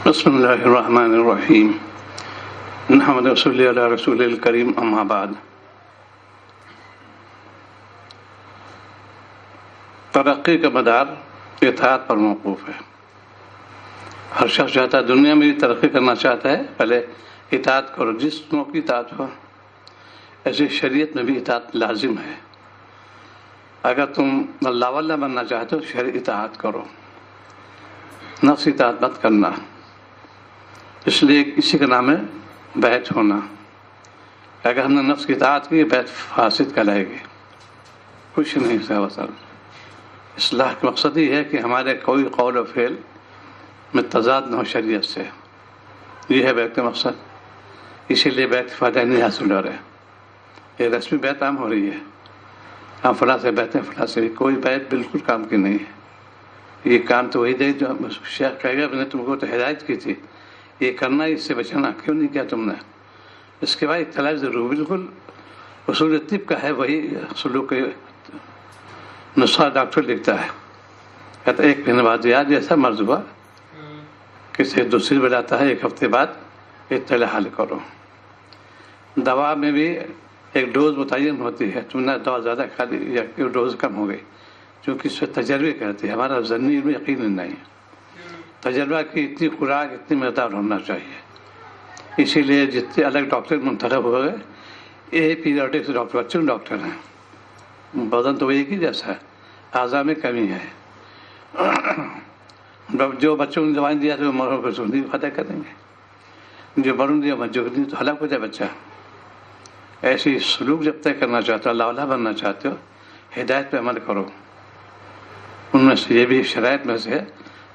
بسم اللہ الرحمن الرحیم نحمد صلی علی رسول الکریم اما بعد۔ ترقی کا مدار اطاعت پر موقوف ہے۔ ہر شخص چاہتا ہے، دنیا میں بھی ترقی کرنا چاہتا ہے، پہلے اطاعت کرو، جس نوع کی اطاعت ہو۔ ایسے شریعت میں بھی اطاعت لازم ہے۔ اگر تم اللہ والا بننا چاہتے ہو، شرع اطاعت کرو، نفس اطاعت مت کرنا۔ اس لیے اسی کا نام ہے بیعت ہونا۔ اگر ہم نے نفس کی اطاعت کی، بیعت فاسد کہلائے گی، کچھ نہیں سوال۔ اصلاح کا مقصد یہ ہے کہ ہمارے کوئی قول و فعل میں تضاد نہ ہو شریعت سے، یہ ہے بیعت کا مقصد۔ اسی لیے بیعت فائدہ نہیں حاصل ہو رہا ہے۔ یہ رسمی بیعت عام ہو رہی ہے، ہم فلاں سے بیعت ہیں، فلاں سے، کوئی بیعت بالکل کام کی نہیں ہے۔ یہ کام تو وہی دے جو شیخ کہے گا، میں نے تم کو تو ہدایت کی تھی، یہ کرنا، اس سے بچنا، کیوں نہیں کیا تم نے؟ اس کے بعد اطلاع ضرور، بالکل اصول طب کا ہے، وہی سلوک نسخہ ڈاکٹر لکھتا ہے، کہتا ہے 1 مہینے بعد یاد جیسا مرض ہوا، کسی دوسری بلاتا ہے، 1 ہفتے بعد اطلاع حل کرو۔ دوا میں بھی ایک ڈوز متعین ہوتی ہے، تم نے دوا زیادہ کھا لی یا ڈوز کم ہو گئی، کیونکہ اس پہ تجربے کرتے ہیں۔ ہمارا ضمنی علم یقین نہیں ہے، تجربہ کی اتنی خوراک، اتنی مقدار ہونا چاہیے۔ اسی لیے جتنے الگ ڈاکٹر منتخب ہو گئے، یہ پیڈیاٹرکس ڈاکٹر، بچوں ڈاکٹر ہیں۔ بدن تو ایک ہی جیسا ہے، اعضاء میں کمی ہے۔ جو بچوں کو دوائیں دیا تو مروں کو سنی فتح کریں گے، جو بڑوں دیا بچوں کو تو ہلاک ہو جائے بچہ۔ ایسی سلوک جب طے کرنا چاہتے ہو، اللہ والا بننا چاہتے ہو، ہدایت پہ عمل کرو۔ ان میں سے یہ بھی شرائط میں سے ہے،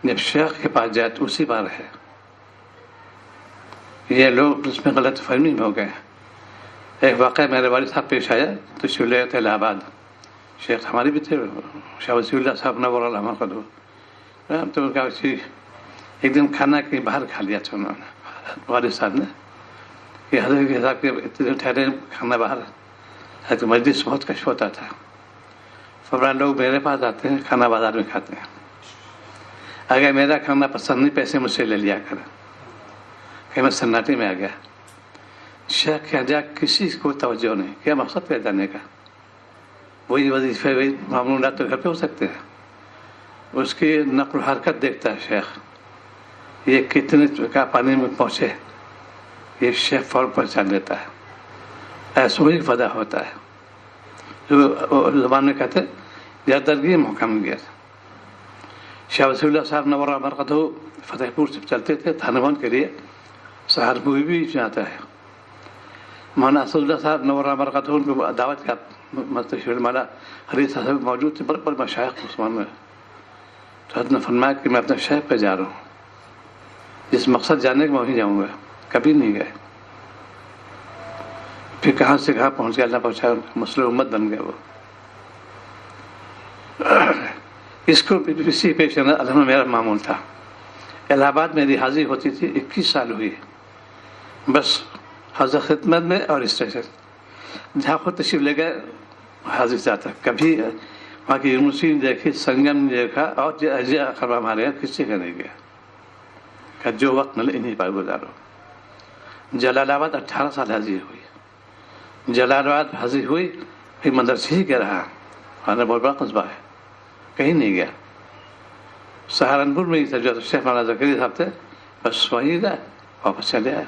جب شیخ کے پاس جائے تو اسی بار ہے۔ یہ لوگ اس میں غلط فہمی میں ہو گئے۔ ایک واقعہ میرے والد صاحب پیش آیا تو شولے الہ آباد، شیخ ہمارے بھی تھے، شاہ وسیع اللہ صاحب نور اللہ مرقدہ، تو ان کا ایک دن کھانا کہیں باہر کھا لیا تھا انہوں نے، والد صاحب نے، کہ حضرت کے حساب کے اتنے دن ٹھہرے کھانا باہر ہے، تو مجلس بہت کش ہوتا تھا۔ فرمایا لوگ میرے پاس آتے ہیں، کھانا بازار میں کھاتے ہیں، اگر میرا کھانا پسند نہیں، پیسے مجھ سے لے لیا کر۔ کہ میں سناٹے میں آ گیا۔ شیخ کہا جا کسی کو توجہ نہیں، کیا مقصد کیا جانے کا؟ وہی وظیفے، وہی معمولات تو گھر پہ ہو سکتے ہیں۔ اس کی نقل و حرکت دیکھتا ہے شیخ، یہ کتنے کا پانی میں پہنچے، یہ شیخ فوراً پہچان لیتا ہے۔ ایسا ہی فدا ہوتا ہے، جو زبان میں کہتے ہیں یا درگی محکم گیا۔ شاہ وسیع اللہ صاحب نور اللہ مرقدہ فتح پور سے چلتے تھے تھانوان کے لیے، سہارنپور بھی جاتا ہے۔ مولانا اسد اللہ صاحب نور اللہ مرقدہ ان کو دعوت کا مستشیر مولانا حریث صاحب موجود تھے، بڑے بڑے مشائخ مسلمان میں۔ تو حضرت نے فرمایا کہ میں اپنے شیخ پہ جا رہا ہوں، جس مقصد جانے کے میں وہیں جاؤں گا، کبھی نہیں گئے۔ پھر کہاں سے کہاں پہنچ گیا، اللہ پہنچایا، مسلم امت بن گئے وہ۔ اس کو اسی پیش الحمد میرا معمول تھا۔ الہ آباد میری حاضری ہوتی تھی، 21 سال ہوئی بس، حضرت خدمت میں اور اسٹیشن جہاں خود تشریف لے گئے حاضر جاتا، کبھی وہاں کی یونیورسٹی نہیں دیکھی، سنگم نہیں دیکھا، اور خراب ہمارے یہاں کسی کا نہیں گیا کہ جو وقت ملے انہیں پر گزارو۔ جلال آباد 18 سال حاضری ہوئی، جلال آباد حاضری ہوئی، پھر مدرسے ہی کہہ رہا، ہمارا بہت بڑا قصبہ ہے، کہیں نہیں گیا۔ سہارنپور میں ہی تھا، جو شیخ مولانا زکریا صاحب تھے، بس وہیں گئے، واپس چلے آئے۔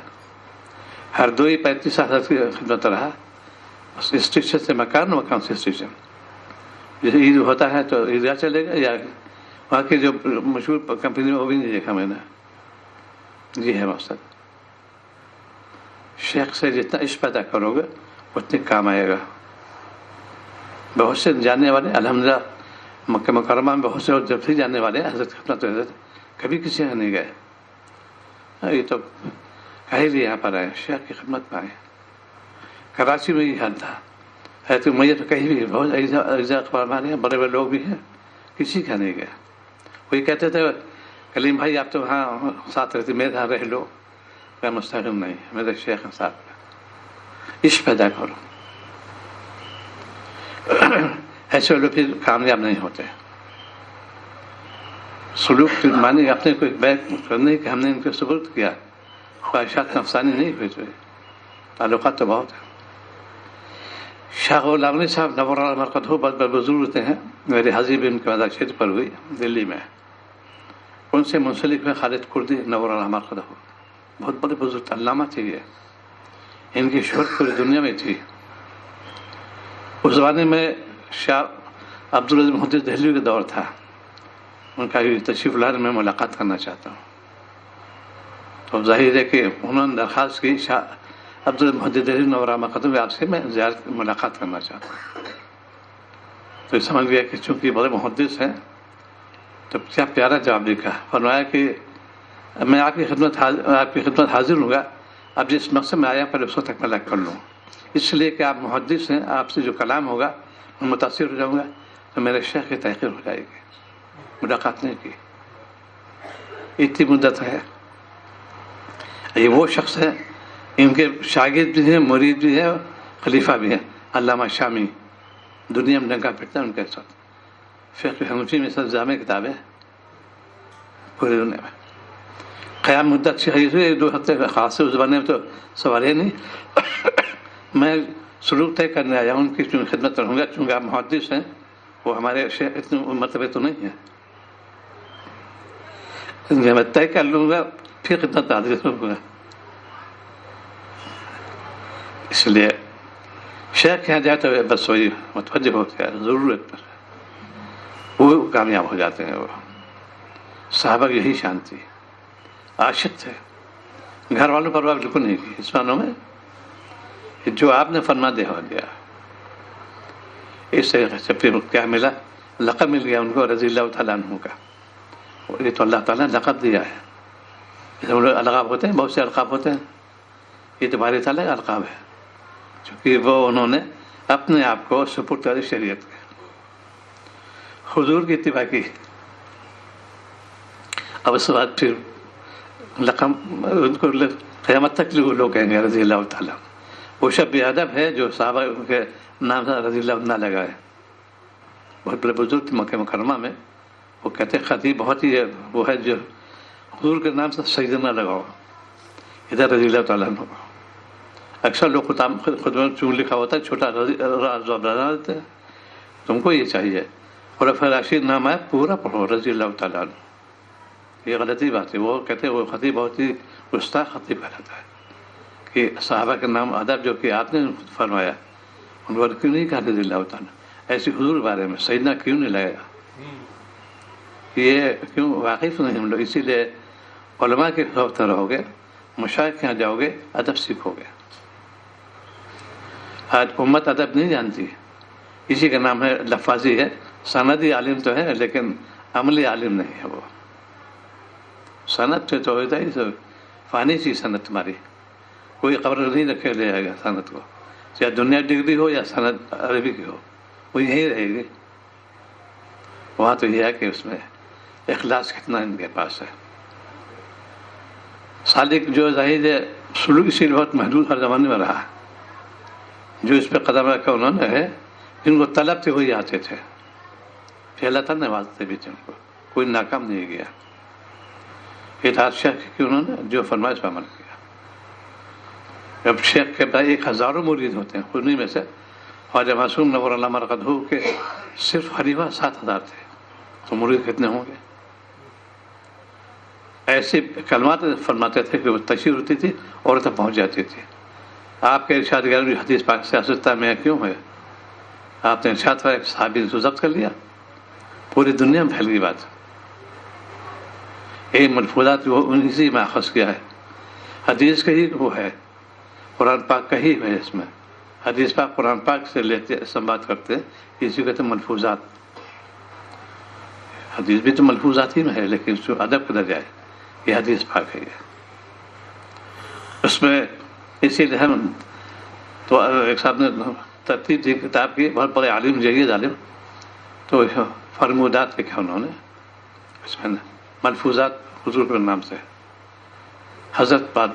ہر 35 سال کی خدمت رہا، بس اسٹیشن سے مکان، مکان سے اسٹیشن۔ جیسے عید ہوتا ہے تو عیدگاہ چلے گا، یا وہاں کی جو مشہور کمپنی میں وہ بھی نہیں دیکھا میں نے۔ یہ ہے مقصد۔ شیخ سے جتنا عشق پیدا کرو گے اتنے کام آئے گا۔ بہت سے جاننے والے الحمدللہ مکہ مکرمہ میں بہت سے جب سے جاننے والے حضرت خدمت حضرت کبھی کسی یہاں نہیں گئے، یہ تو کہیں بھی یہاں پر آئے، شیخ کی خدمت میں آئے۔ کراچی میں یہ حال تھا، ہے تو مجھے تو کہیں بھی بہت اجزا اخبار ہمارے ہیں، بڑے بڑے لوگ بھی ہیں، کسی کا نہیں گیا۔ کوئی کہتے تھے کلیم بھائی آپ تو وہاں ساتھ رہتے، میرے یہاں رہ لو، میں مستقل نہیں، میرے شیخ ساتھ عشق پیدا کرو۔ ایسے لوگ پھر کامیاب نہیں ہوتے۔ سلوک مانی اپنے کو بیک کرنے کہ ہم نے ان کو سپرد کیا، خواہشات نفسانی نہیں ہوئی، تو تعلقات تو بہت ہیں۔ شاہ غلام علی صاحب نور اللہ مرقدہ بہت بڑے بزرگ ہوتے ہیں، میری حاضری بھی ان کے مزار شریف پر ہوئی دلی میں، ان سے منسلک میں خالد کردی نور اللہ مرقدہ، بہت بڑے بزرگ علامہ تھے یہ، ان کی شہرت پوری دنیا میں تھی۔ اس زمانے میں شاہ عبدالعزیز محدث دہلوی کا دور تھا، ان کا تشریف لانے میں ملاقات کرنا چاہتا ہوں، تو ظاہر ہے کہ انہوں نے درخواست کی شاہ عبدالعزیز محدث دہلوی نور اللہ مرقدہ آپ سے میں زیارت ملاقات کرنا چاہتا ہوں، تو سمجھ گیا کہ چونکہ بڑے محدث ہیں تو کیا پیارا جواب لکھا، فرمایا کہ میں آپ کی خدمت حاضر ہوں گا، اب جس مقصد میں آیا پہلے اس وقت تک ملاقات کر لوں، اس لیے کہ آپ محدث ہیں، آپ سے جو کلام ہوگا میں متاثر ہو جاؤں گا تو میرے شیخ کی تحقیر ہو جائے گی، ملاقات نہیں کی، اتنی مدت ہے۔ یہ وہ شخص ہیں، ان کے شاگرد بھی ہیں، مرید بھی ہیں، خلیفہ بھی ہیں، علامہ شامی، دنیا میں ڈنکا پھرتا ہے ان کے ساتھ، فقہ حنفی میں سب جامع کتابیں پوری دنیا میں۔ قیام مدت سے 2 ہفتے کا خاص ہے، اس زمانے میں تو سوال ہی نہیں، میں سلوک طے کرنے آیا ہوں ان کی خدمت کروں گا، چونکہ آپ محدث ہیں، وہ ہمارے شیخ اتنے مرتبے تو نہیں ہیں، میں طے کر لوں گا پھر خدمت حاضر کروں گا۔ اس لیے شیخ کے یہاں جائے تو بس وہی متوجہ ہو گیا ضرورت پر، وہ کامیاب ہو جاتے ہیں۔ وہ صحابہ کی یہی شان تھی، عاشق تھے، گھر والوں پر پرواہ بالکل نہیں کی، اس معنوں میں جو آپ نے فرما دیا ہو گیا۔ اس سے پھر کیا ملا؟ لقب مل گیا ان کو رضی اللہ تعالیٰ عنہ کا، یہ تو اللہ تعالیٰ نے لقب دیا ہے، جیسے القاب ہوتے ہیں، بہت سے القاب ہوتے ہیں، یہ تو باری تعالیٰ کا القاب ہے، چونکہ وہ انہوں نے اپنے آپ کو سپرد کر شریعت کے، حضور کی اتباع کی۔ اب اس کے بعد پھر لقب ان کو قیامت تک لوگ کہیں گے رضی اللہ تعالیٰ۔ وہ شب بے ادب ہے جو صحابہ کے نام سے رضی اللہ نہ لگائے، بہت بڑے بزرگ تھے مکہ مکرمہ میں، وہ کہتے خطیب بہت ہی وہ ہے جو حضور کے نام سے سجدہ نہ لگاؤ، ادھر رضی اللہ تعالیٰ عنہ۔ اکثر لوگ خود میں چون لکھا ہوتا ہے، چھوٹا بنا دیتے ہیں، تم کو یہ چاہیے، اور پھر راشد نام آئے پورا پڑھو رضی اللہ تعالیٰ عنہ، یہ غلطی بات ہے۔ وہ کہتے ہیں وہ خطیب بہت ہی گستاخ خطیب کہلاتا ہے کہ صحابہ کے نام ادب جو کہ آپ نے خود فرمایا ان کو کیوں نہیں کہا رضی اللہ تعالیٰ، ایسی حضور کے بارے میں سیدنا کیوں نہیں لگایا، یہ کیوں واقف نہیں ہم لوگ؟ اسی لیے علماء کے صحبت رہو گے، مشائخ کے یہاں جاؤ گے، ادب سیکھو گے۔ آج امت ادب نہیں جانتی، اسی کا نام ہے لفاظی ہے، سندی عالم تو ہے لیکن عملی عالم نہیں ہے۔ وہ سند سے تو ہوتا ہی فانی چیز سند تمہاری، کوئی قبر نہیں رکھے لے جائے گا سند کو، چاہے دنیا ڈگری ہو یا سند عربی کی ہو، وہ یہی رہے گی۔ وہاں تو یہ ہے کہ اس میں اخلاص کتنا ان کے پاس ہے۔ سالک جو ظاہر ہے سلوک اسی لیے بہت محدود ہر زمانے میں رہا، جو اس پہ قدم رکھا انہوں نے ہے، جن کو طلب تھے وہی آتے تھے، پھر اللہ تعالیٰ نوازتے بھی تھے ان کو، کوئی ناکام نہیں گیا۔ اطاعت شیخ کی انہوں نے جو فرمایا اس پر عمل کیا۔ اب شیخ کے بعد 1000 مرید ہوتے ہیں، انہیں میں سے خواجہ معصوم نور اللہ مرقدہ کے صرف خلیفہ 7000 تھے، تو مرید کتنے ہوں گے؟ ایسے کلمات فرماتے تھے کہ وہ تشہیر ہوتی تھی اور تک پہنچ جاتی تھی۔ آپ کے ارشاد گرامی حدیث پاک سیاست میں کیوں ہے؟ آپ نے ارشاد فرمایا ایک صحابی کو ضبط کر لیا، پوری دنیا میں پھیل گئی بات۔ یہ ملفوظات وہ انہی میں اخذ کیا ہے، حدیث کا ہی وہ ہے، قرآن پاک کا ہی ہے، اس میں حدیث پاک قرآن پاک سے لیتے استنباط کرتے ہیں، اسی کہتے ہیں ملفوظات۔ حدیث بھی تو ملفوظات ہی میں ہے لیکن جو ادب کا درجہ ہے یہ حدیث پاک ہے۔ یہ اس میں اسی لیے ہم تو ایک صاحب نے ترتیب دی کتاب کی، بہت بڑے عالم جید عالم، تو فرمودات لکھا انہوں نے، اس میں ملفوظات حضور کے نام سے حضرت بات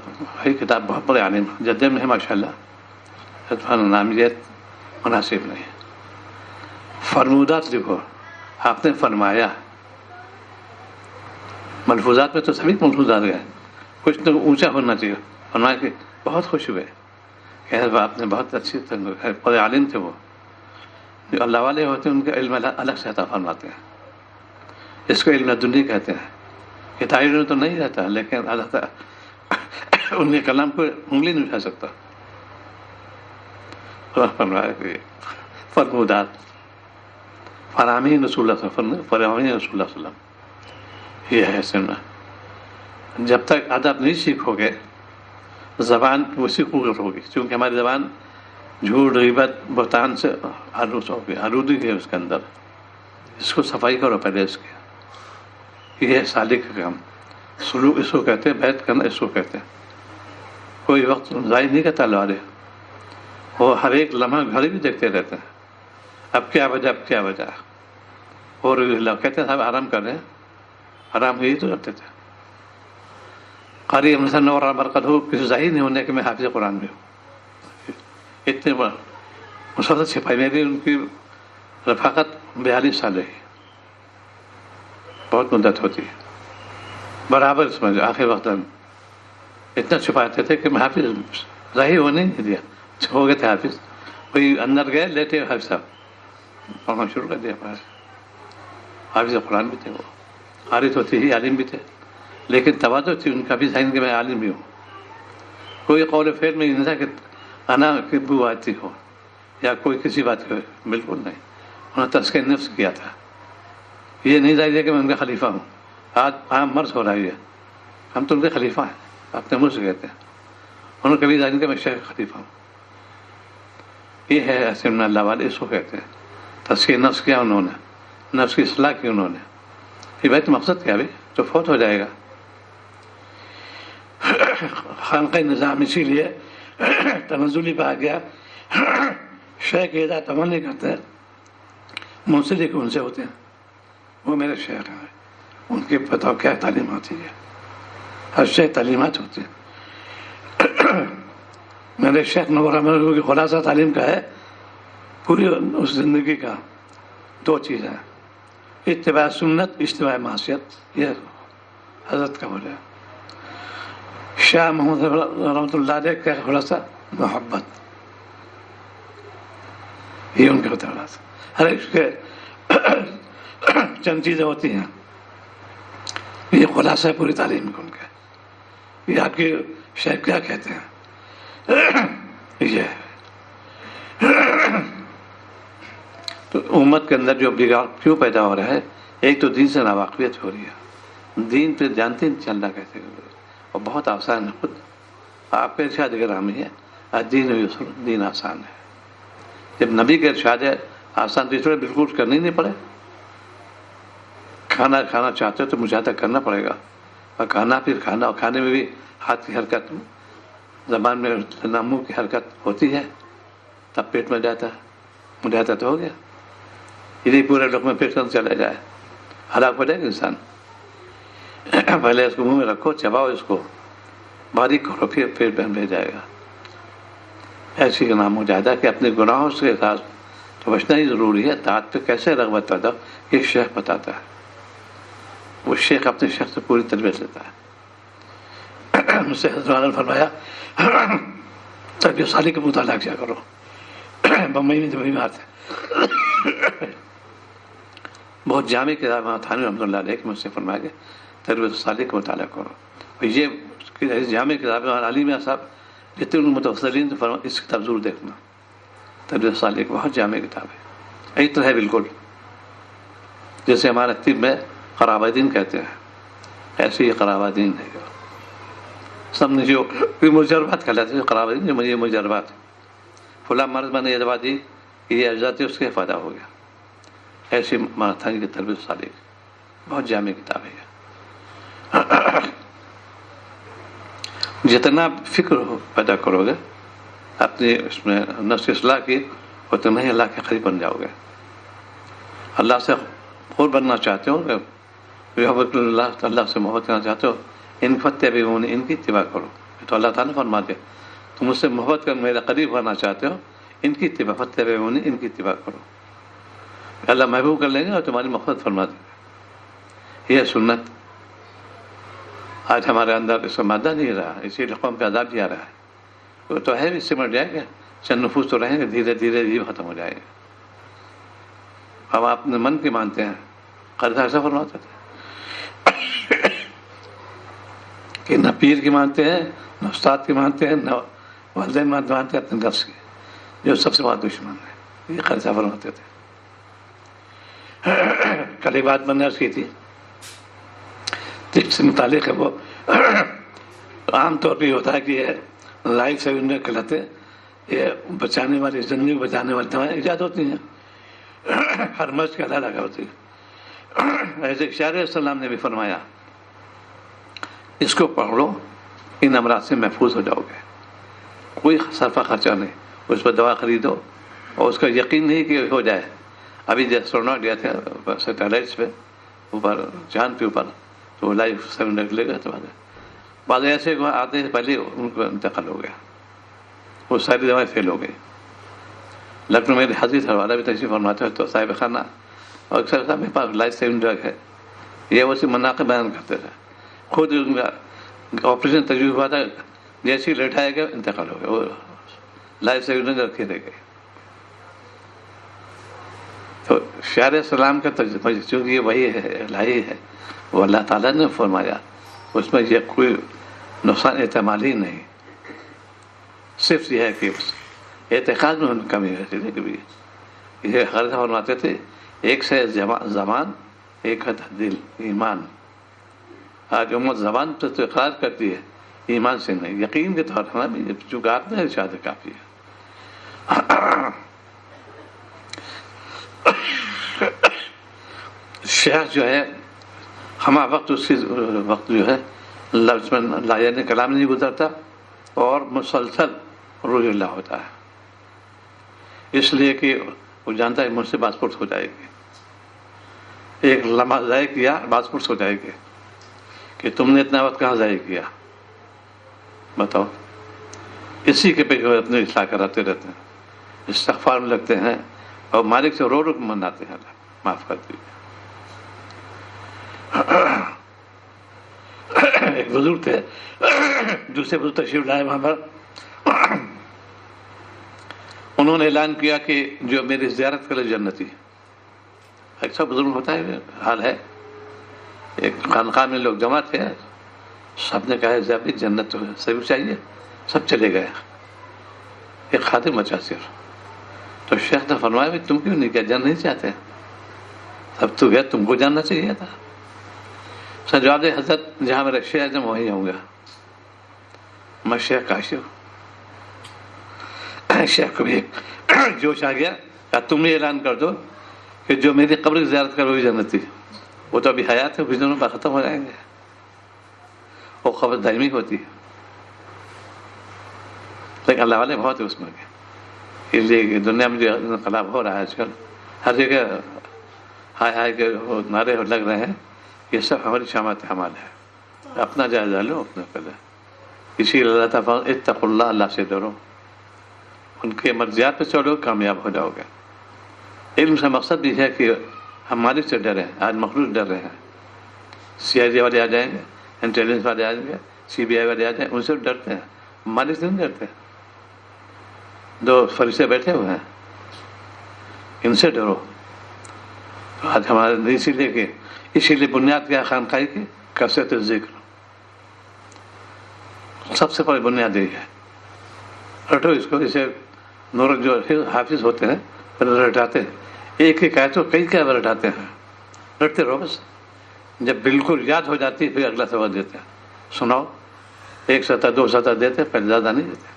ہے، کتاب بہت بڑے عالم جدے میں ہے ماشاءاللہ، نامیت مناسب نہیں ہے۔ فرمودات لکھو، آپ نے فرمایا، ملفوظات میں تو سبھی ملفوظات گئے، کچھ تو اونچا ہونا چاہیے، فرمایا کہ بہت خوش ہوئے کہ آپ نے بہت اچھی بڑے عالم تھے وہ، جو اللہ والے ہوتے ہیں ان کا علم الگ سے عطا فرماتے ہیں، اس کو علم دنیا کہتے ہیں، ہدایت میں تو نہیں رہتا لیکن اللہ تعالیٰ ان کے کلام کو انگلی نہیں اٹھا سکتا. فرمایا کہ فرمودات فرامین رسول اللہ صلی اللہ علیہ وسلم، فرامین رسول اللہ صلی اللہ علیہ وسلم، یہ ہے سننا. جب تک ادب نہیں سیکھو گے زبان ویسی خوبصورت ہوگی، کیونکہ ہماری زبان جھوٹ غیبت بہتان سے آلودگی ہے اس کے اندر. اس کو صفائی کرو پہلے اس کی. یہ ہے سالک کا کام. سلوک اس کو کہتے ہیں، بیعت کرنا اس کو کہتے ہیں. کوئی وقت ضائع نہیں کرتا اللہ علیہ، وہ ہر ایک لمحہ گھڑی بھی دیکھتے رہتے ہیں، اب کیا وجہ اب کیا وجہ. اور کہتے ہیں صاحب آرام کر رہے ہیں، آرام یہی تو کرتے تھے. قاری مثلا نور برکت ہو، کسی ظاہر نہیں ہونے کہ میں حافظ قرآن میں ہوں. اتنے بڑا مسلسل چھپائی میں بھی ان کی رفاقت 42 سال رہی، بہت مدت ہوتی ہے. برابر سمجھو آخر وقت اتنا چھپاتے تھے کہ میں حافظ ظاہر ہونے نہیں دیا. ہو گئے تھے حافظ، کوئی اندر گئے لیٹے حافظ صاحب پڑھنا شروع کر دیا. حافظ قرآن بھی تھے وہ، قاری تو تھے ہی، عالم بھی تھے، لیکن تواضع تھی ان کا بھی ذہن کہ میں عالم بھی ہوں. کوئی قول فعل میں نہیں تھا کہ انا کی بو آتی ہو یا کوئی کسی بات کو، بالکل نہیں. انہوں نے تزکیہ نفس کیا تھا. یہ نہیں ظاہر ہے کہ میں ان کا خلیفہ ہوں. آج عام مرض ہو رہا ہے، ہم تو ان کے خلیفہ ہیں، اپنے منہ سے کہتے ہیں. انہوں نے کبھی ظاہر نہیں کہ میں شیخ خلیفہ ہوں. یہ ہے ایسے میں اللہ والے اس کو کہتے ہیں. تزکیہ نفس کیا انہوں نے، نفس کی اصلاح کی انہوں نے. یہ بیت مقصد کیا بھی تو فوت ہو جائے گا. خانقہ نظام اسی لیے تنزلی پہ آ گیا. شیخ کی ہدایت عمل نہیں کرتے، منسلک ان سے ہوتے ہیں. وہ میرے شیخ ہیں، ان کی بتاؤ کیا تعلیمات ہے. ہر شیخ تعلیمات ہوتی ہیں. میرے شیخ نور احمد کی خلاصہ تعلیم کا ہے پوری اس زندگی کا 2 چیزیں، اتباع سنت، اجتناب معصیت. یہ حضرت کا بولے. شاہ محمد رحمۃ اللہ علیہ کا خلاصہ محبت. یہ ان کا خلاصہ. ہر ایک کے چند چیزیں ہوتی ہیں، یہ خلاصہ ہے پوری تعلیم کا ان کا. یہ آپ کے شیخ کیا کہتے ہیں. یہ تو امت کے اندر جو بگاڑ کیوں پیدا ہو رہا ہے، ایک تو دین سے ناواقفیت ہو رہی ہے. دین پہ جانتے نہیں چلنا کیسے، اور بہت آسان ہے. خود آپ کا ارشاد گرامی ہے، دین یسر، دین آسان ہے. جب نبی کا ارشاد ہے آسان، تو اس طرح بالکل کرنا نہیں پڑے. کھانا کھانا چاہتے ہو تو مجاہدہ کرنا پڑے گا، اور کھانا پھر کھانا، اور کھانے میں بھی ہاتھ کی حرکت، زبان میں منہ کی حرکت ہوتی ہے، تب پیٹ میں جاتا ہے. مجاہدہ تو ہو گیا. یہی پورے لوگ میں پیٹ کر چلا جائے، ہلاک ہو جائے گا انسان. پہلے اس کو منہ میں رکھو، چباؤ اس کو، باریک کرو، پھر پیٹ میں جائے گا. ایسی کا نام مجاہدہ کہ اپنے گناہوں سے ساتھ تو بچنا ہی ضروری ہے. طاعت پہ کیسے رغبت پیدا، یہ شیخ بتاتا ہے. وہ شیخ اپنے شیخ سے پوری تربیت لیتا ہے. مجھ سے حضرت نے فرمایا تربیت سالی کا مطالعہ کیا کرو. بمبئی میں جو بیمار تھے، بہت جامع کتاب تھانوی رحمۃ اللہ علیہ مجھ سے فرمایا کہ تربیت سالی کا مطالعہ کرو. یہ جامع کتاب علی میاں صاحب جتنے ان متوسلین تو اس کتاب ضرور دیکھنا. تربیت سالی ایک بہت جامع کتاب ہے. ایک طرح ہے بالکل جیسے ہمارے طب میں قرابدین کہتے ہیں، ایسے ہی قرابدین ہے. سب نے جو مجربات کہلاتے ہیں قرابدین، جو مجھے مجربات، فلاں مرض میں نے یہ دوا دی، یہ اجزا تھی، اس کے فائدہ ہو گیا. ایسی ماراتھن کی تربیت سالی بہت جامع کتاب ہے. جتنا فکر پیدا کرو گے اپنی اس میں نفس اصلاح کی، اتنا ہی اللہ کے قریب بن جاؤ گے. اللہ سے خود بننا چاہتے ہو، محبت اللہ سے محبت کرنا چاہتے ہو، ان فتح بھی ان کی اتباع کرو. تو اللہ تعالیٰ فرماتے تم مجھ سے محبت کر میرے قریب بننا چاہتے ہو، ان کی اتباع، فتح بھی ان کی اتباع کرو. اللہ محبوب کر لیں گے اور تمہاری محبت فرما دیں گے. یہ سنت. آج ہمارے اندر اس کا مادہ نہیں رہا، اسی لیے قوم پہ عذاب بھی آ رہا ہے. وہ تو ہے بھی، سمٹ جائے گا، چند نفوس تو رہیں گے، دھیرے دھیرے یہ ختم ہو جائے گا. اب آپ نے من کی مانتے ہیں، قرض ایسا فرماتے تھے کہ نہ پیر کی مانتے ہیں، نہ استاد کی مانتے ہیں، نہ والدین مانتے ہیں، اپنے نفس کی جو سب سے بڑا دشمن ہے. یہ قرض فرماتے تھے. کل ایک بات میں نے عرض کی تھی، جس سے متعلق ہے وہ عام طور پہ ہوتا ہے کہ یہ لائف سیونگ کہلاتے، یہ بچانے والی، زندگی کو بچانے والی دوائیں ایجاد ہوتی ہیں، ہر مرض کا علاج ہوتی ہے. ایسے شاعر السلام نے بھی فرمایا اس کو پڑھ لو، ان امراض سے محفوظ ہو جاؤ گے. کوئی صرفہ خرچہ نہیں، اس پر دوا خریدو اور اس کا یقین نہیں کہ ہو جائے. ابھی جو اسٹروناٹ گیا تھا سیٹلائٹس پہ اوپر، چاند پہ اوپر، تو لائف 7 لے گا. تو بعض ایسے آتے ہیں پہلے ان کو انتقال ہو گیا، وہ ساری دوائیں فیل ہو گئی. لکھنؤ میں حدیث حوالہ بھی تشریف فرماتے ہیں تو صاحب خانہ اور اکثر صاحب میرے پاس لائف سیونگ ڈرگ ہے، یہ اسی مناقب بیان کرتے تھے. خود ان کا آپریشن تجربہ ہوا تھا، جیسے ہی لٹایا گیا انتقال ہو گیا، وہ لائف سیونگ ڈرگ رکھی رہ گئی. تو شاعر السلام کا تجربہ چونکہ یہ وہی ہے، الہی ہے، وہ اللہ تعالیٰ نے فرمایا، اس میں یہ کوئی نقصان احتمالی نہیں، صرف یہ ہے کہ اعتقاد میں ان کمی رہتی تھی. کبھی یہ غرض فرماتے تھے ایک سے زبان، ایک ہے دل، ایمان. آج امت زبان پہ تو اقرار کرتی ہے، ایمان سے نہیں. یقین کے طور پر بھی چونکہ آپ نے ارشاد کافی ہے. شیخ جو ہے ہمہ وقت اس کی وقت جو ہے لفظ میں لا یعنی کلام نہیں گزرتا اور مسلسل روح اللہ ہوتا ہے، اس لیے کہ وہ جانتا ہے مجھ سے پاسپورٹ ہو جائے گی. ایک لمحہ ضائع کیا پاسپورٹ ہو جائے گی، کہ تم نے اتنا وقت کہاں ضائع کیا بتاؤ. اسی کے پہ اپنے اصلاح کراتے رہتے ہیں، استغفار میں لگتے ہیں اور مالک سے رو کے مناتے ہیں اللہ معاف کر دیجیے. ایک بزرگ تھے، دوسرے بزرگ تشریف لائے وہاں پر، انہوں نے اعلان کیا کہ جو میری زیارت کرے جنتی. ایسا بزرگ ہوتا ہے، حال ہے. ایک خانقاہ میں لوگ جمع تھے، سب نے کہا زیادہ جنت تو سبھی چاہیے، سب چلے گئے. ایک خادم بچا صرف. تو شیخ نے فرمایا بھی تم کیوں نہیں کیا، جان نہیں چاہتے؟ اب تو گیا، تم کو جاننا چاہیے تھا. جواب دے حضرت جہاں میرا شیخ ہے وہیں ہوں گا، میں شیخ کاشف. شیخ کو بھی جوش آ گیا، تم یہ اعلان کر دو کہ جو میری قبر کی زیارت کرو گی جنتی. وہ تو ابھی حیات ہے، کچھ دنوں بعد ختم ہو جائیں گے. وہ خبر دائمی ہوتی ہے، لیکن اللہ والے بہت ہے اس میں. اس لیے دنیا میں جو انقلاب ہو رہا ہے آج کل، ہر جگہ ہائے ہائے کے نعرے لگ رہے ہیں، یہ سب ہماری شامت حمال ہے. اپنا جائزہ لو، اپنا پہلے. اسی لیے اللہ تعالیٰ اتقوا اللہ، اللہ سے ڈرو، ان کے مرضیات پہ چلو، کامیاب ہو جاؤ گے. علم سے مقصد بھی ہے کہ ہم مالک سے ڈریں. آج مخلوق ڈر رہے ہیں، CID والے آ جائیں گے، انٹیلیجنس والے آ جائیں گے، CBI والے آ جائیں گے، ان سے ڈرتے ہیں، مالک سے نہیں ڈرتے. دو فرشتے بیٹھے ہوئے ہیں، ان سے ڈرو. آج ہمارے اسی لیے بنیاد کیا خانقاہی کی کثرت ذکر، سب سے بڑی بنیاد یہی ہے. رٹو اس کو. اسے نور جو حافظ ہوتے ہیں پہلے رٹاتے ہیں، ایک ایک آیت کو کئی بار رٹاتے ہیں، رٹتے رہو. بس جب بالکل یاد ہو جاتی ہے پھر اگلا سبق دیتے ہیں، سناؤ. 1 سطر 2 سطر دیتے، پہلے زیادہ نہیں دیتے.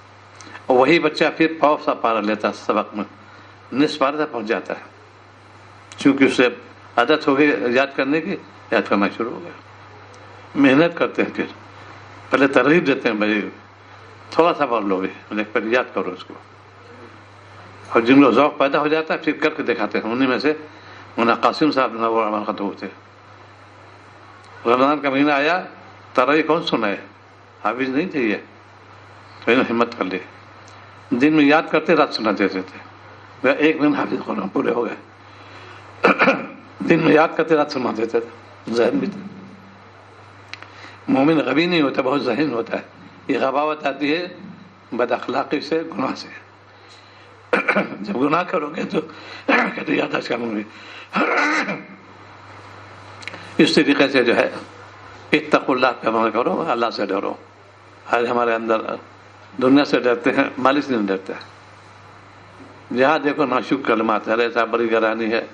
اور وہی بچہ پھر پاؤ سا پارا لیتا ہے، سبق میں نصف پارا تک پہنچ جاتا ہے، چونکہ اسے عادت ہو گئی یاد کرنے کی، یاد کرنا شروع ہو گیا. محنت کرتے ہیں، پھر پہلے ترغیب دیتے ہیں بھائی تھوڑا سا پڑھ لو گے، پہلے یاد کرو اس کو. اور جن کو ذوق پیدا ہو جاتا ہے پھر کر کے دکھاتے ہیں. انہیں میں سے مولانا قاسم صاحب نور عمل ختم ہوتے. رمضان کا مہینہ آیا، تراویح کون سنائے؟ حافظ نہیں تھے یہ، تو انہوں نے ہمت کر لی. دن میں یاد کرتے، رات سنا دیتے تھے. 1 مہینہ حافظ قرآن پورے ہو گئے. دن میں یاد کرتے، رات سنا دیتے تھے، ذہن بھی تھے. مومن غبی نہیں ہوتا، بہت ذہین ہوتا ہے. یہ غباوت آتی ہے بد اخلاقی سے، گناہ سے. جب گناہ کرو گے تو کہتے یادداشت کم ہوگی. اس طریقے سے جو ہے اتقوا اللہ کا عمل کرو، اللہ سے ڈرو. آج ہمارے اندر دنیا سے ڈرتے ہیں، مالک سے نہیں ڈرتے. جہاں دیکھو ناشکر کلمات ہے. ایسا بڑی گرانی ہے.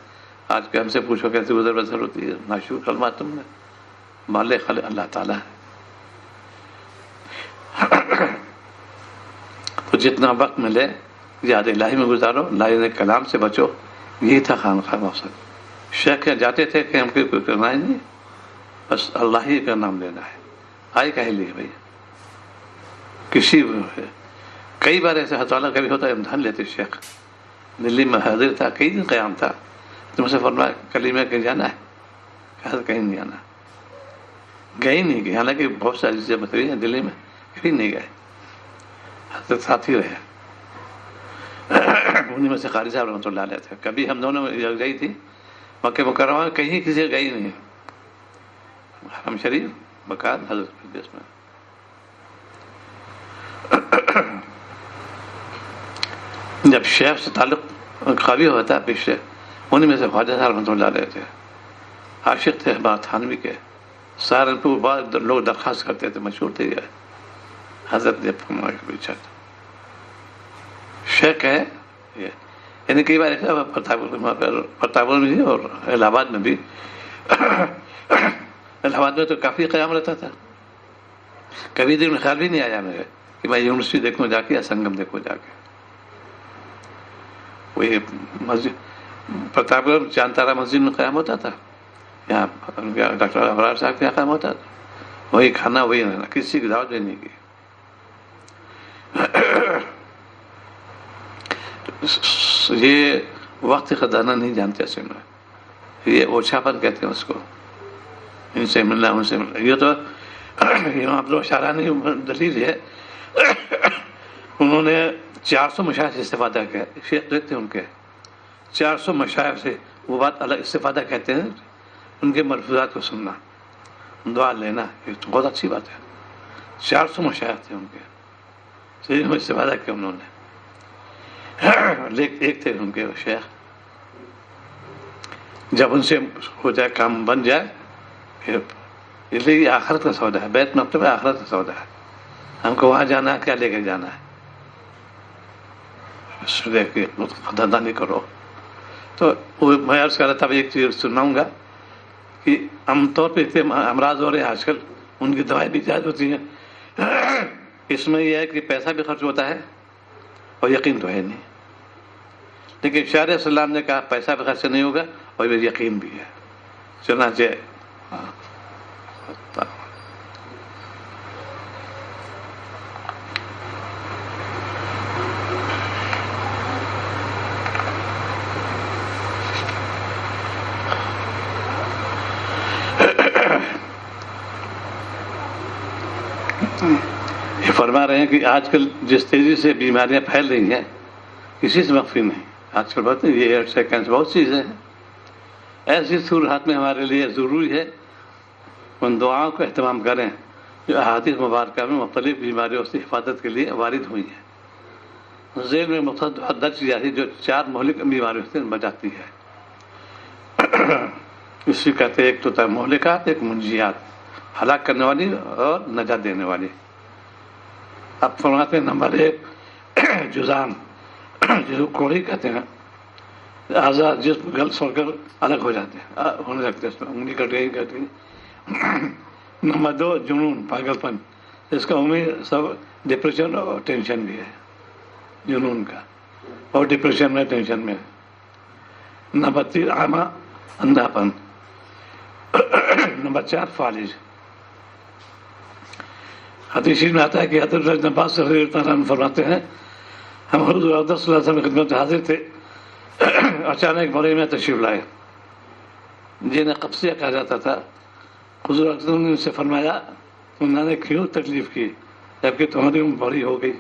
آج کے ہم سے پوچھو کیسے گزر بسر ہوتی ہے. ناشکر کلمات تم نے، مالک اللہ تعالیٰ ہے. تو جتنا وقت ملے یاد الہی میں گزارو، لائن کلام سے بچو. یہی تھا خانقاہ مقصد. شیخ جاتے تھے کہ ہم کو کوئی کرنا ہی نہیں، بس اللہ ہی کا نام لینا ہے. آئے کہہ لیے بھائی کسی کئی بار ایسے حوالہ کبھی ہوتا ہے امتحان لیتے. شیخ دلی میں حاضر تھا، کئی دن قیام تھا. تم سے فرمایا کلیمہ کہیں جانا ہے؟ کہا کہیں نہیں جانا. گئے نہیں گئے، حالانکہ بہت ساری چیزیں بتائی ہیں دلی میں، کہیں نہیں گئے. حضرت ساتھ ہی رہے. انہیں میں سے قاری صاحب رحمۃ اللہ علیہ تھے. کبھی ہم دونوں یکجائی تھی مکہ مکرمہ، کہیں کسی گئی نہیں. حرم شریف بکار حضرت میں. جب شیخ سے تعلق قوی ہوتا ہے پیچھے، انہیں میں سے خواجہ صاحب رحمۃ اللہ علیہ تھے. عاشق تھے بات تھانوی کے. سہارنپور بعد لوگ درخواست کرتے تھے، مشہور تھے یہ حضرت نے فرمایا کہ شیخ ہے یہ. یعنی کئی بار ایسا پرتاپور میں بھی اور الہ آباد میں بھی. الہ آباد میں تو کافی قیام رہتا تھا. کبھی دن میں خیال بھی نہیں آیا میرے کہ میں یونیورسٹی دیکھوں جا کے یا سنگم دیکھوں جا کے. وہی مسجد پرتاپور چاند تارا مسجد میں قیام ہوتا تھا. یہاں ڈاکٹر ابرار صاحب کے یہاں قیام ہوتا تھا. وہی کھانا وہی رہنا، کسی کی دعوت بھی نہیں کی. یہ وقت خزانہ نہیں جانتے اصل میں. یہ اوچھاپن کہتے ہیں اس کو. ان سے ملنا ان سے ملنا. یہ تو آپ لوگ شارانی دلیل ہے. انہوں نے 400 مشاہد سے استفادہ کیا. شیخ دیکھتے ہیں ان کے 400 مشاہد سے. وہ بات الگ استفادہ کہتے ہیں، ان کے ملفوظات کو سننا، دعا لینا. یہ تو بہت اچھی بات ہے. 400 مشاہد تھے ان کے، صحیح میں استفادہ کیا انہوں نے. ایک تھے ان کے شیخ، جب ان سے ہو جائے کام بن جائے پھر، اس لیے یہ آخرت کا سودا ہے. بیت مکتب میں آخرت کا سودا ہے. ہم کو وہاں جانا ہے، کیا لے کے جانا ہے؟ خداندانی کرو. تو میں عرض کر رہا تھا ایک چیز سناؤں گا کہ عام طور پہ اتنے امراض ہو رہے ہیں آج کل، ان کی دوائیں بھی زیادہ ہوتی ہیں. اس میں یہ ہے کہ پیسہ بھی خرچ ہوتا ہے اور یقین تو ہے نہیں. لیکن شاعر السلام نے کہا پیسہ بھی خرچ نہیں ہوگا اور یقین بھی ہے. چنانچہ یہ فرما رہے ہیں کہ آج کل جس تیزی سے بیماریاں پھیل رہی ہیں کسی سے مخفی نہیں. آج کل بات یہ ایڈس کینسر بہت چیزیں ہیں. ایسی صورت میں ہمارے لیے ضروری ہے ان دعاؤں کو اہتمام کریں جو احادیث مبارکہ میں مختلف بیماریوں سے حفاظت کے لیے وارد ہوئی ہیں. ذیل میں مختلف درج جاتی جو 4 مہلک بیماریوں سے بچاتی ہے. اس سے کہتے ہیں ایک تو تھا مہلکات، ایک منجیات، ہلاک کرنے والی اور نجات دینے والی. اب فرماتے ہیں نمبر 1 جزام، جس کو کوڑی کہتے ہیں. اعضاء جسم گل سڑ کر الگ ہو جاتے ہیں، ہونے لگتے ہیں، اس میں انگلی کٹ گئی کہتی. نمبر 2 جنون، پاگل پن. اس کا امید سب ڈپریشن اور ٹینشن بھی ہے، جنون کا، اور ڈپریشن میں ٹینشن میں. نمبر 3 عامہ، اندھا پن. نمبر 4 فالج. حدیث میں آتا ہے کہ حضرت عباس رضی اللہ عنہ فرماتے ہیں ہم حضور اقدس صلی اللہ علیہ وسلم کی خدمت میں حاضر تھے، اچانک بڑے میں تشریف لائے جنہیں قبضیہ کہا جاتا تھا. حضور اقدس نے ان سے فرمایا انہوں نے کیوں تکلیف کی جبکہ تمہاری عمر بڑی ہو گئی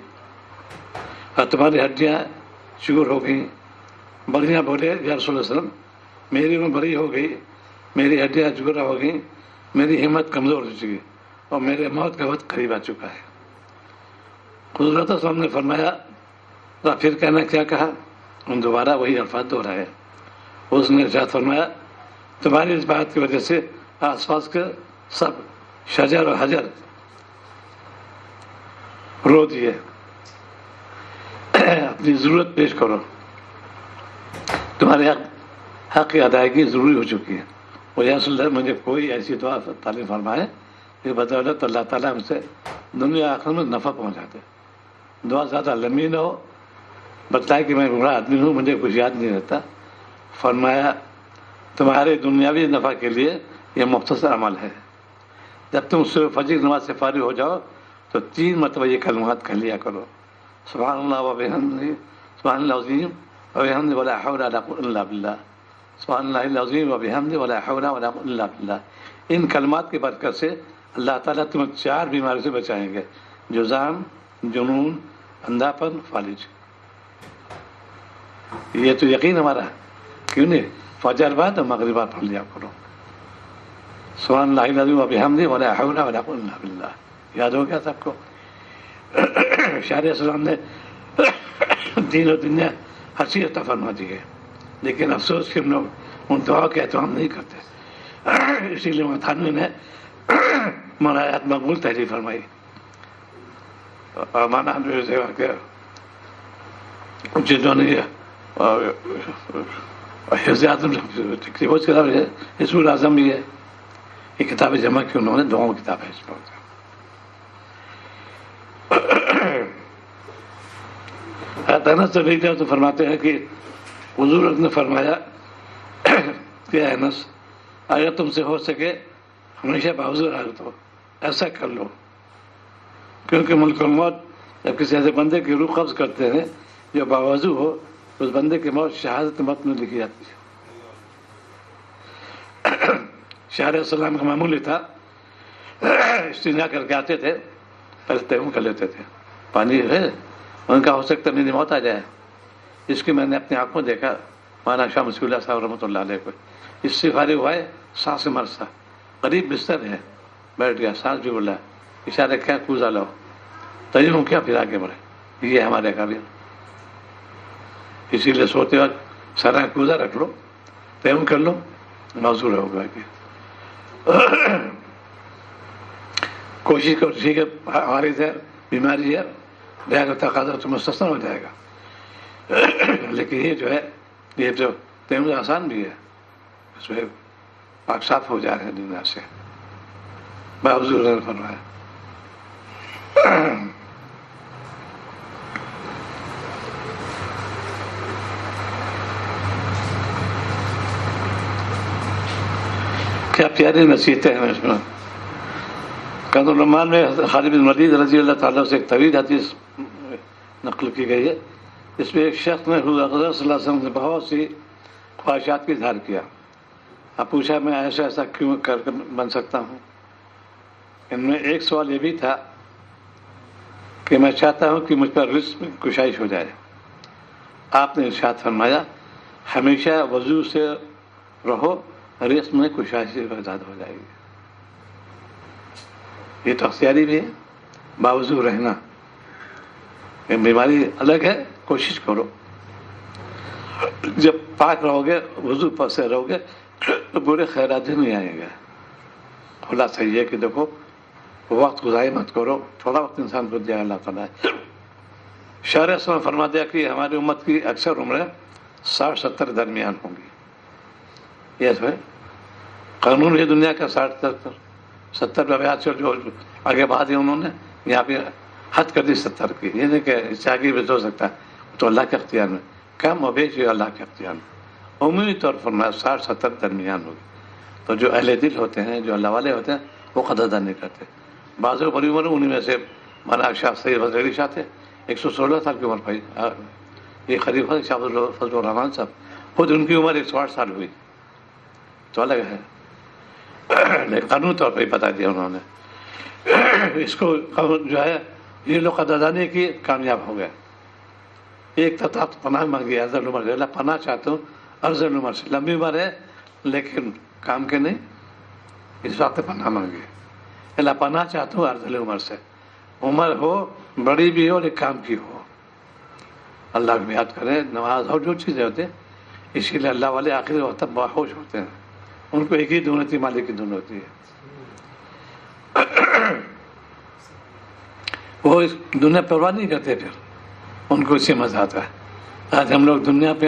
اور تمہاری ہڈیاں چور ہو گئیں. بڑھیاں بولے یا رسول اللہ علیہ وسلم میری عمر بڑی ہو گئی، میری ہڈیاں چورا ہو گئیں، میری ہمت کمزور ہو چکی. اور میرے موت کا وقت قریب آ چکا ہے۔ حضرت صلی اللہ علیہ وسلم نے فرمایا تو پھر کہنا کیا کہا، ان دوبارہ وہی الفاظ دہرائے۔ اس نے ارشاد فرمایا تمہاری اس بات کی وجہ سے آس پاس کے سب شجر اور حجر رو دیے، اپنی ضرورت پیش کرو، تمہارے حق کی ادائیگی ضروری ہو چکی ہے۔ اور یا رسول اللہ مجھے کوئی ایسی دعا تعلیم فرمائے کہ بدولت اللہ تعالیٰ ہم سے دنیا آخر میں نفع پہنچاتے۔ دعا زیادہ لمبی نہ ہو، بتائے کہ میں بوڑھا آدمی ہوں، مجھے کچھ یاد نہیں رہتا۔ فرمایا تمہارے دنیاوی نفع کے لیے یہ مختصر عمل ہے، جب تم صبح فجر نماز سے فارغ ہو جاؤ تو 3 مرتبہ یہ کلمات کہہ لیا کرو، سبحان اللہ و بحمدہ، سبحان اللہ العظیم و بحمدہ ولا حول ولا قوة الا باللہ، سبحان اللہ العظیم و بحمدہ ولا حول ولا قوة الا باللہ۔ ان کلمات کی برکت سے اللہ تعالیٰ تمہیں 4 بیماریوں سے بچائیں گے، جذام، جنون، اندھا پن، فالج۔ یہ تو یقین ہمارا ہے، کیوں نہیں؟ فجر بعد اور مغرب بعد پڑھ لیا کرو، سبحان اللہ العظیم و بحمدہ ولا حول ولا قوة الا باللہ۔ یاد ہو گیا سب کو؟ شاعر اسلام نے دین و دنیا ہر چیز عطا فرما دی ہے، لیکن افسوس کہ ہم لوگ ان دعاؤں کے اہتمام نہیں کرتے۔ اسی لیے متحنوی نے منایات مقبول تحریر فرمائی، اور مانا جنہوں نے حفظ اعظم تقریب اس کتاب ہے، حزب الاعظم بھی ہے، یہ کتاب جمع کی انہوں نے، دعاؤں کی کتاب ہے اس پر۔ انس رضی اللہ عنہ فرماتے ہیں کہ حضور نے فرمایا کہ انس اگر تم سے ہو سکے ہمیشہ باوضو رہا تو ایسا کر لو، کیونکہ ملک الموت جب کسی ایسے بندے کی روح قبض کرتے ہیں جو باوضو ہو، اس بندے کی موت شہادت موت میں لکھی جاتی ہے۔ شاعر السلام کا معمول تھا استنجا کر کے آتے تھے، پہلے تیمم کر لیتے تھے، پانی ہے ان کا ہو سکتا میری موت آ جائے، اس کی میں نے اپنی آنکھوں دیکھا مولانا شاہ مصفی اللہ صاحب رحمۃ اللہ علیہ کو، اس سے فارغ ہوا ہے، سانس مرسا قریب بستر ہے، بیٹھ گیا، سانس بھی بولا، اشارہ کیا کوزا لو، تیمم کیا پھر آگے بڑھے، یہ ہمارے قابل۔ اسی لیے سوتے وقت سر کوزا رکھ لو، تیمم کر لو، موضوع ہوگا کہ کوشش کرو، ٹھیک ہے عارض ہے، بیماری ہے، رہے گا تقاضا تو مستثنی ہو جائے گا، لیکن یہ جو ہے یہ جو تیمم آسان بھی ہے، اس میں پاک صاف ہو جائے گا دنیا سے، باوضو نے فرمایا۔ کیا پیاری نصیحتیں ہیں اس میں۔ کنز الایمان میں خالد بن ولید رضی اللہ تعالیٰ سے ایک طویل حدیث نقل کی گئی ہے، اس میں ایک شخص نے حضور اقدس صلی اللہ علیہ وسلم سے بہت سی خواہشات کا اظہار کیا، اب پوچھا میں ایسا ایسا کیوں کر بن سکتا ہوں؟ ان میں ایک سوال یہ بھی تھا کہ میں چاہتا ہوں کہ مجھ پر رزق میں کشائش ہو جائے۔ آپ نے ارشاد فرمایا ہمیشہ وضو سے رہو، رزق میں کشائش آزاد ہو جائے گی۔ یہ تو اختیاری بھی ہے، باوضو رہنا، بیماری الگ ہے، کوشش کرو، جب پاک رہو گے وضو پر سے رہو گے تو برے خیرات نہیں آئیں گے۔ خلاصہ یہ کہ دیکھو وقت گزاری مت کرو، تھوڑا وقت انسان کو دیا اللہ تعالیٰ ہے۔ شاعر اسلام فرما دیا کہ ہماری امت کی اکثر عمریں 60-70 درمیان ہوں گی، یہ ہے قانون ہے دنیا کا، 60-70 روایات سے جو آگے بڑھ دیا انہوں نے، یہاں پہ حد کر دی 70 کی، یہ نہیں کہ اس سے آگے بھی ہو سکتا ہے، تو اللہ کے اختیار میں، کم و بیش اللہ کے اختیار میں، عمومی طور پر فرمایا 60-70 درمیان ہوگی۔ تو جو اہل دل ہوتے ہیں، جو اللہ والے ہوتے ہیں، وہ قدردان نہیں کرتے۔ بعض بڑی عمر انہیں میں سے مولانا شاہ سید فضل شاہ تھے، 116 سال کی عمر پائی، یہ خلیفہ شاہ فضل الرحمان صاحب، خود ان کی عمر 108 سال ہوئی، تو الگ ہے، لیکن قانون طور پر ہی بتا دیا انہوں نے۔ اس کو جو ہے یہ لوگ قدردانی کی کامیاب ہو گئے۔ ایک تو پناہ مانگی افضل عمر سے، اللہ پناہ چاہتا ہوں افضل عمر سے، لمبی عمر ہے لیکن کام کے نہیں، اس وقت پناہ مانگی۔ اللہ پناہ چاہتا ہوں ارذل عمر سے، عمر ہو بڑی بھی ہو اور ایک کام کی ہو، اللہ کو یاد کریں، نماز اور جو چیزیں ہوتے ہیں، اسی لیے اللہ والے آخری وقت تک باہوش ہوتے ہیں، ان کو ایک ہی دھن ہوتی ہے، مالک کی دھن ہوتی ہے، وہ اس دنیا پرواہ نہیں کرتے، پھر ان کو اس سے مزہ آتا ہے۔ آج ہم لوگ دنیا پہ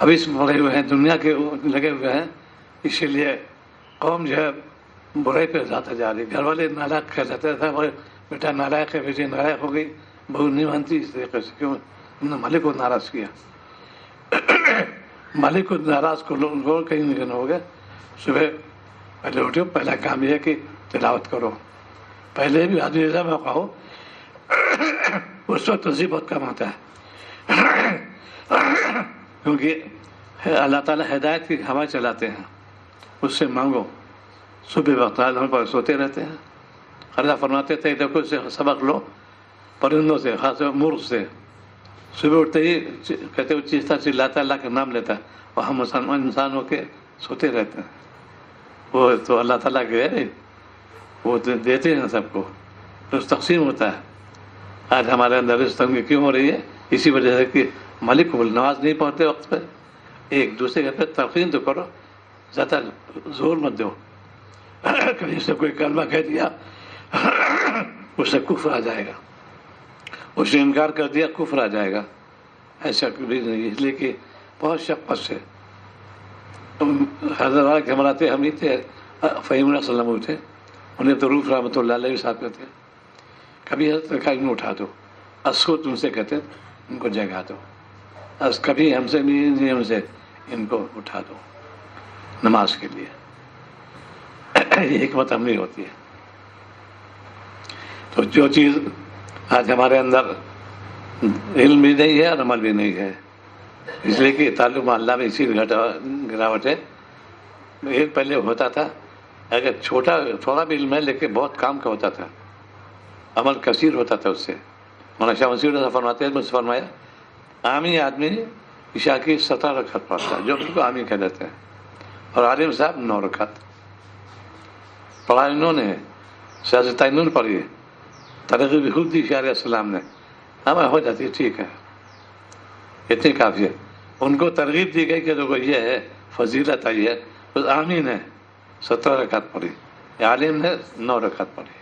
حویث پڑے ہوئے ہیں، دنیا کے لگے ہوئے ہیں، اسی لیے قوم جو ہے برائی پہ زیادہ جا رہی، گھر والے نالائق کہہ جاتے تھے، بیٹا نالائق ہے، بیٹی نالائق ہو گئی، بہو نہیں مانتی، اس طریقے سے کیوں ہم نے مالک کو ناراض کیا۔ مالک کو ناراض کو لوگ کہیں نہیں ہو گئے، صبح پہلے اٹھو، پہلا کام یہ ہے کہ تلاوت کرو، پہلے بھی آدمی ایسا موقع ہو اس وقت تہذیب بہت کم آتا ہے، کیونکہ اللہ تعالیٰ ہدایت کی ہوا چلاتے ہیں، اس سے مانگو۔ صبح وقت ہم پر سوتے رہتے ہیں، اللہ فرماتے تھے دیکھو اس سے سبق لو، پرندوں سے، خاص طور مرغ سے، صبح اٹھتے ہی کہتے وہ چیختا چلاتا اللہ کا نام لیتا ہے، اور ہم مسلمان انسان ہو کے سوتے رہتے ہیں۔ وہ تو اللہ تعالیٰ کے ہے، وہ دیتے ہیں سب کو، رزق تقسیم ہوتا ہے۔ آج ہمارے اندر رزق تنگی کیوں ہو رہی ہے؟ اسی وجہ سے کہ مالک کو نماز نہیں پڑھتے وقت پہ، ایک دوسرے کے پہ تلقین تو کرو، زیادہ زور مت دو، کہیں سے کوئی کلمہ کہہ دیا اس سے کفر آ جائے گا، اس نے انکار کر دیا کفر آ جائے گا، ایسا کبھی نہیں، اس لیے کہ بہت شفقت سے حضرت کے مراتے ہم ہی تھے، فہیم اللہ صلی اللہ علیہ وسلم تھے، انہیں تو روف رحمۃ اللہ علیہ ساتھ میں تھے، کبھی حضرت کا ان اٹھا دو، اسکوت ان سے کہتے ان کو جگا دو، کبھی ہم سے نہیں، ہم سے ان کو اٹھا دو نماز کے لیے، یہ حکمت عملی ہوتی ہے۔ تو جو چیز آج ہمارے اندر علم بھی نہیں ہے اور عمل بھی نہیں ہے، اس لیے کہ تعلق اللہ میں اسی گراوٹ ہے۔ ایک پہلے ہوتا تھا، اگر تھوڑا بھی علم ہے لیکن بہت کام کا ہوتا تھا، عمل کثیر ہوتا تھا اس سے۔ مولانا شاہ وسیع اللہ فرماتے ہیں، مجھ سے فرمایا عامی آدمی عشاء کی 17 رکعت پڑھتا ہے، جو بالکل عامی کہہ دیتے ہیں، اور عالم صاحب 9 رکعت پڑھا انہوں نے، سیاست انہوں نے پڑھی ہے، ترغیب بھی خود دی شاہ علیہ السلام نے، ہمیں ہو جاتی ہے، ٹھیک ہے، اتنی کافی ہے۔ ان کو ترغیب دی گئی کہ دیکھو یہ ہے فضیلت آئی ہے، بس عامی نے 17 رکعت پڑھی، عالم نے 9 رکعت پڑھی۔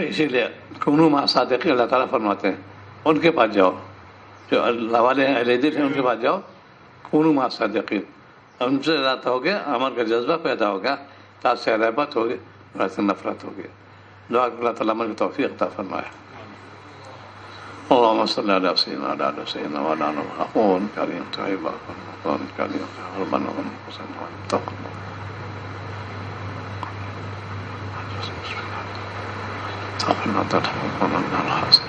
اسی لیے کونوا مع الصادقین، اللہ تعالیٰ فرماتے ہیں ان کے پاس جاؤ، جو اللہ والے ہیں، اہل دل ہیں، ان کے پاس جاؤ، کونوا مع الصادقین، ان سے رابطہ ہو گیا، عمل کا جذبہ پیدا ہو گیا، تاج سے رحبت ہو گئی، برا سے نفرت ہو گیا۔ دعا کہ اللہ تعالیٰ عمل کی توفیق عطا فرمائے۔ اللهم صل على سيدنا وعلى سيدنا وعلى آله كريم طيب وقرآن كريم ربنا وصلى تقبل تقبل تقبل من الحسن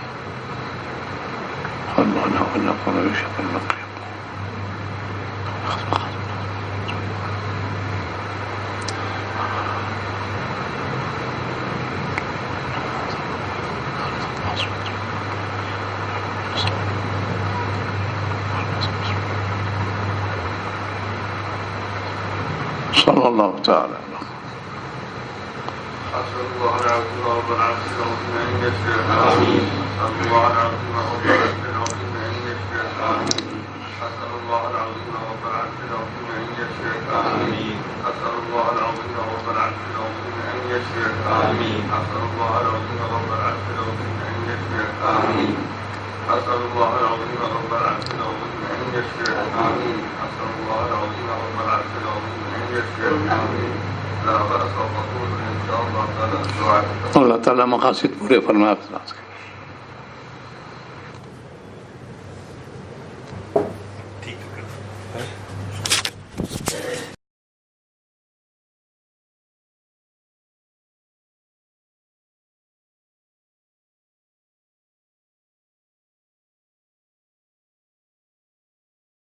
اللهم ونقول بشكل النقيب صلى الله تعالى أسأل الله العظيم رب العرش العظيم أن يشفي آمين. أسأل الله العظيم رب العرش العظيم أن يشفي آمين. أسأل الله العظيم رب العرش العظيم أن يشفي آمين. أسأل الله العظيم رب العرش العظيم أن يشفي آمين. أسأل الله العظيم رب العرش العظيم أن يشفي آمين. أسأل الله العظيم رب العرش العظيم أن يشفي آمين. أسأل الله العظيم رب العرش العظيم أن يشفي آمين. لا بأس وقول إن شاء الله تعالى الدعاء. اللہ تعالیٰ مقاصد پورے فرمائے۔